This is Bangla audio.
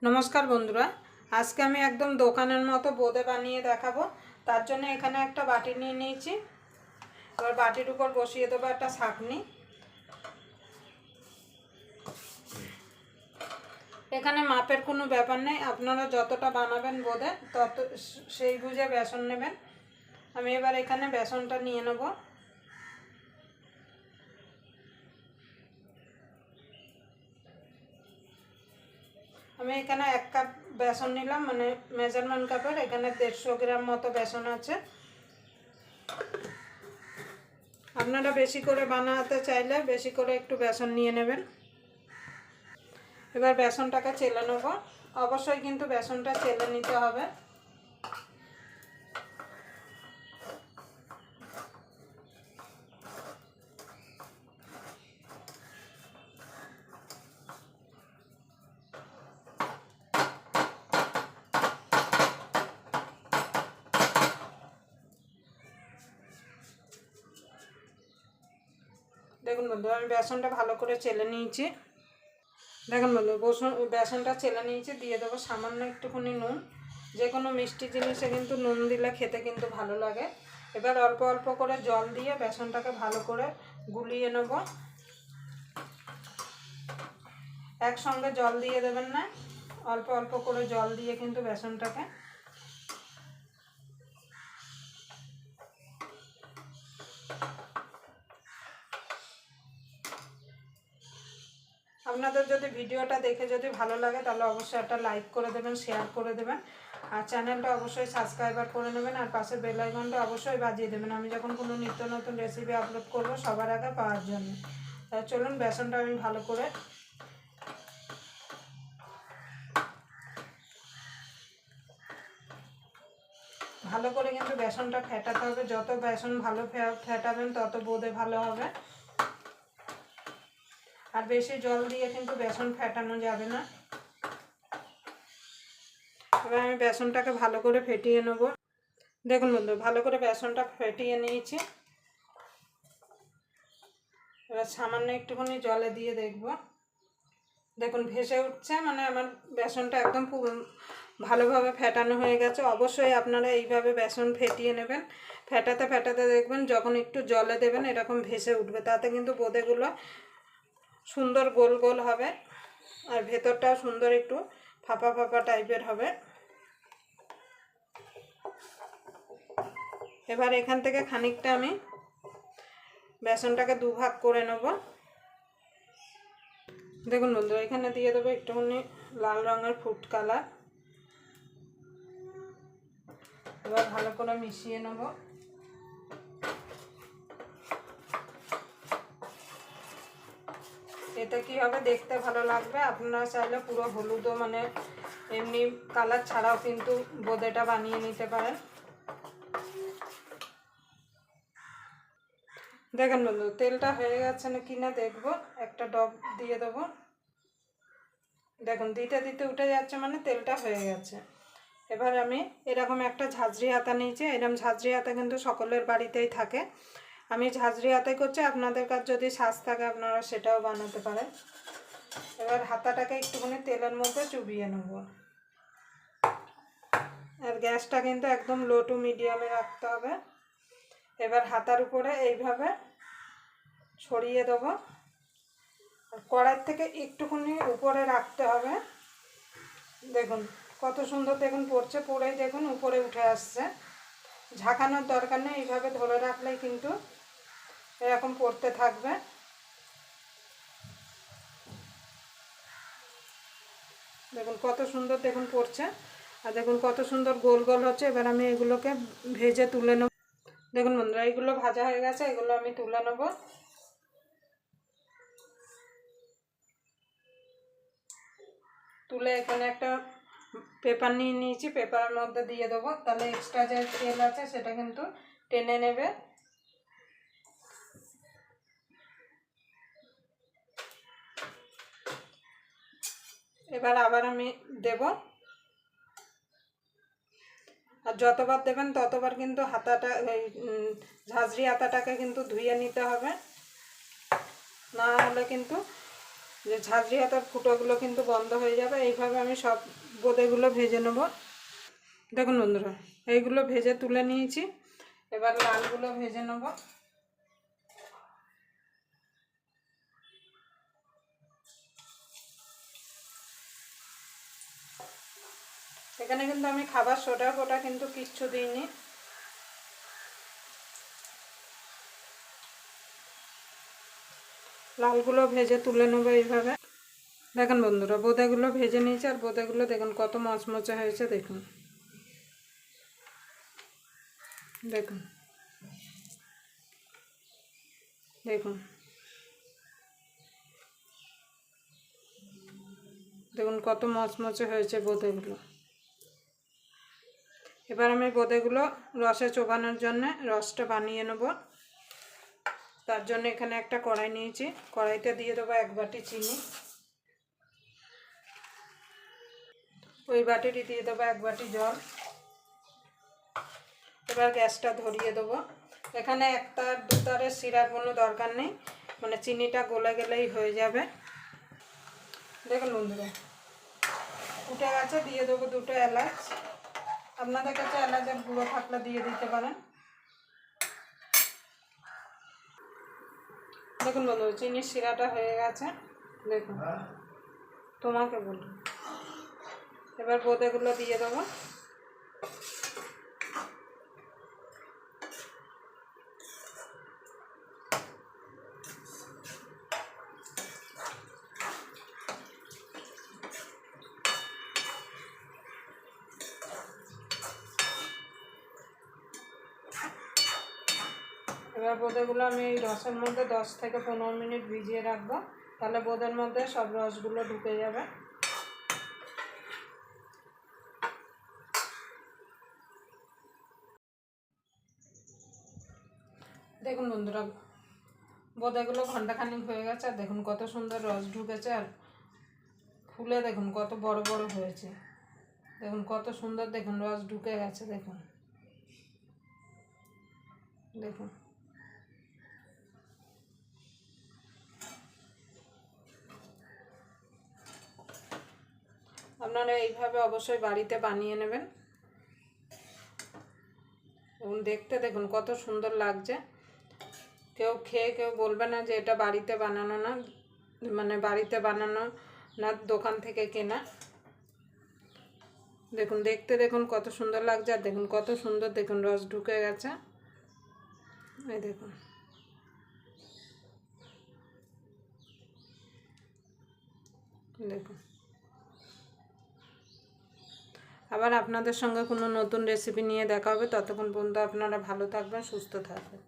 নমস্কার বন্ধুরা, আজকে আমি একদম দোকানের মতো বোঁদে বানিয়ে দেখাবো। তার জন্য এখানে একটা বাটি নিয়ে নিয়েছি। এবার বাটির উপর বসিয়ে দেবো একটা ছাঁকনি। এখানে মাপের কোনো ব্যাপার নেই, আপনারা যতটা বানাবেন বোঁদে তত সেই বুঝে বেসন নেবেন। আমি এবার এখানে বেসনটা নিয়ে নেব। আমি এখানে 1 কাপ বেসন নিলাম, মানে মেজারমেন্ট কাপের। এখানে 150 গ্রাম মতো বেসন আছে। আপনারা বেশি করে বানাতে চাইলে বেশি করে একটু বেসন নিয়ে নেবেন। এবার বেসনটাকে চেলে নেব। অবশ্যই কিন্তু বেসনটা চেলে নিতে হবে। দেখুন বন্ধু, আমি বেসনটা ভালো করে চেলে নিয়েছি। দেখুন বন্ধু, বেসনটা চেলে নিয়েছি। দিয়ে দেবো সামান্য একটুখানি নুন। যে কোনো মিষ্টি জিনিসে কিন্তু নুন দিলে খেতে কিন্তু ভালো লাগে। এবার অল্প অল্প করে জল দিয়ে বেসনটাকে ভালো করে গুলিয়ে নেব। একসঙ্গে জল দিয়ে দেবেন না, অল্প অল্প করে জল দিয়ে কিন্তু বেসনটাকে আপনাদের যদি ভিডিওটা দেখে যদি ভালো লাগে তাহলে অবশ্যই একটা লাইক করে দেবেন, শেয়ার করে দেবেন, আর চ্যানেলটা অবশ্যই সাবস্ক্রাইবার করে নেবেন, আর পাশের বেল আইকনটা অবশ্যই বাজিয়ে দেবেন আমি যখন কোনো নিত্য নতুন রেসিপি আপলোড করব সবার আগে পাওয়ার জন্য। তাই চলুন বেসনটা আমি ভালো করে কিন্তু বেসনটা ফেটাতে হবে। যত বেসন ভালো ফেটাবেন তত বোঁদে ভালো হবে। আর বেশি জল দিয়ে কিন্তু বেসন ফেটানো যাবে না। এবার আমি বেসনটাকে ভালো করে ফেটিয়ে নেব। দেখুন বন্ধু, ভালো করে বেসনটা ফেটিয়ে নিয়েছি। এবার সামান্য একটুখানি জলে দিয়ে দেখব। দেখুন ভেসে উঠছে, মানে আমার বেসনটা একদম ভালোভাবে ফেটানো হয়ে গেছে। অবশ্যই আপনারা এইভাবে বেসন ফেটিয়ে নেবেন। ফেটাতে ফেটাতে দেখবেন যখন একটু জলে দেবেন এরকম ভেসে উঠবে। তাতে কিন্তু বোঁদেগুলো সুন্দর গোল গোল হবে, আর ভেতরটাও সুন্দর একটু ফাঁপা ফাঁপা টাইপের হবে। এবার এখান থেকে খানিকটা আমি বেসনটাকে দুভাগ করে নেব। দেখুন বন্ধু, এখানে দিয়ে দেবো একটুখানি লাল রঙের ফুড কালার। এবার ভালো করে মিশিয়ে নেব। এতে কি হবে, দেখতে ভালো লাগবে। আপনারা চাইলে পুরো হলুদও, মানে এমনি কালার ছাড়াও কিন্তু বোঁদেটা বানিয়ে নিতে পারেন। দেখেন বন্ধু, তেলটা হয়ে গেছে না কিনা দেখবো। একটা ডব দিয়ে দেবো। দেখুন দিতে দিতে উঠে যাচ্ছে, মানে তেলটা হয়ে গেছে। এবার আমি এরকম একটা ঝাঁঝরি হাতা নিয়েছি। এরকম ঝাঁঝরি হাতা কিন্তু সকলের বাড়িতেই থাকে। আমি ঝাঁঝরি হাতাই করছি, আপনাদের কাছে যদি ছাঁচ থাকে আপনারা সেটাও বানাতে পারেন। এবার হাতাটাকে একটুখানি তেলের মধ্যে চুবিয়ে নেব। আর গ্যাসটা কিন্তু একদম লো টু মিডিয়ামে রাখতে হবে। এবার হাতার উপরে এইভাবে ছড়িয়ে দেবো। কড়াই থেকে একটুখানি উপরে রাখতে হবে। দেখুন কত সুন্দর দেখুন পড়ছে, পড়েই দেখুন উপরে উঠে আসছে। ঝাঁকানোর দরকার নেই, এইভাবে ধরে রাখলেই কিন্তু এরকম পড়তে থাকবে। দেখুন কত সুন্দর দেখুন পড়ছে, আর দেখুন কত সুন্দর গোল গোল হচ্ছে। এবার আমি এগুলোকে ভেজে তুলে নেব। দেখুন বন্ধুরা, এইগুলো ভাজা হয়ে গেছে, এগুলো আমি তুলে নেব। তুলে এখানে একটা পেপার নিয়ে নিয়েছি, পেপারের মধ্যে দিয়ে দেবো। তাহলে এক্সট্রা যে তেল আছে সেটা কিন্তু টেনে নেবে। এবার আবার আমি দেব। আর যতবার দেবেন ততবার কিন্তু হাতাটা, ঝাঁঝরি হাতাটাকে কিন্তু ধুয়ে নিতে হবে, না হলে কিন্তু যে ঝাঁঝরি হাতার ফুটোগুলো কিন্তু বন্ধ হয়ে যাবে। এইভাবে আমি সব বোঁদেগুলো ভেজে নেব। দেখুন বন্ধুরা, এইগুলো ভেজে তুলে নিয়েছি। এবার লালগুলো ভেজে নেব। এখানে কিন্তু আমি খাবার সোডা ফোটা কিন্তু কিচ্ছু দিইনি। লালগুলো ভেজে তুলে নেবো এইভাবে। দেখুন বন্ধুরা, বোঁদেগুলো ভেজে নিয়েছি, আর বোঁদেগুলো দেখুন কত মচমচে হয়েছে। দেখুন দেখুন দেখুন দেখুন কত মচমচে হয়েছে বোঁদেগুলো। এবার আমি বোঁদেগুলো রসে চোবানোর জন্য রসটা বানিয়ে নেব। তার জন্য এখানে একটা কড়াই নিয়েছি। কড়াইতে দিয়ে দেবো 1 বাটি চিনি। ওই বাটিটি দিয়ে দেবো 1 বাটি জল। এবার গ্যাসটা ধরিয়ে দেবো। এখানে 1 তার 2 তারের শিরার কোনো দরকার নেই, মানে চিনিটা গলে গেলেই হয়ে যাবে। দেখুন বন্ধুরা, উঠে গেছে। দিয়ে দেবো 2টো এলাচ। আপনাদের কাছে এলাচের গুঁড়ো থাকলে দিয়ে দিতে পারেন। দেখুন বন্ধুরা, চিনির শিরাটা হয়ে গেছে। দেখুন, তোমাকে বলুন। এবার বোঁদেগুলো দিয়ে দেবো। এবার বোঁদেগুলো আমি এই রসের মধ্যে 10 থেকে 15 মিনিট ভিজিয়ে রাখবো। তাহলে বোঁদের মধ্যে সব রসগুলো ঢুকে যাবে। দেখুন বন্ধুরা, বোঁদেগুলো ঘন্টাখানিক হয়ে গেছে। আর দেখুন কত সুন্দর রস ঢুকেছে, আর ফুলে দেখুন কত বড় বড় হয়েছে। দেখুন কত সুন্দর, দেখুন রস ঢুকে গেছে। দেখুন দেখুন আপনারা এইভাবে অবশ্যই বাড়িতে বানিয়ে নেবেন। এবং দেখতে দেখুন কত সুন্দর লাগছে। কেউ খেয়ে কেউ বলবে না যে এটা বাড়িতে বানানো না, মানে বাড়িতে বানানো না, দোকান থেকে কেনা। দেখুন দেখতে দেখুন কত সুন্দর লাগছে। আর দেখুন কত সুন্দর, দেখুন রস ঢুকে গেছে। এই দেখুন দেখুন। আবার আপনাদের সঙ্গে কোনো নতুন রেসিপি নিয়ে দেখা হবে। ততক্ষণ পর্যন্ত আপনারা ভালো থাকবেন, সুস্থ থাকবেন।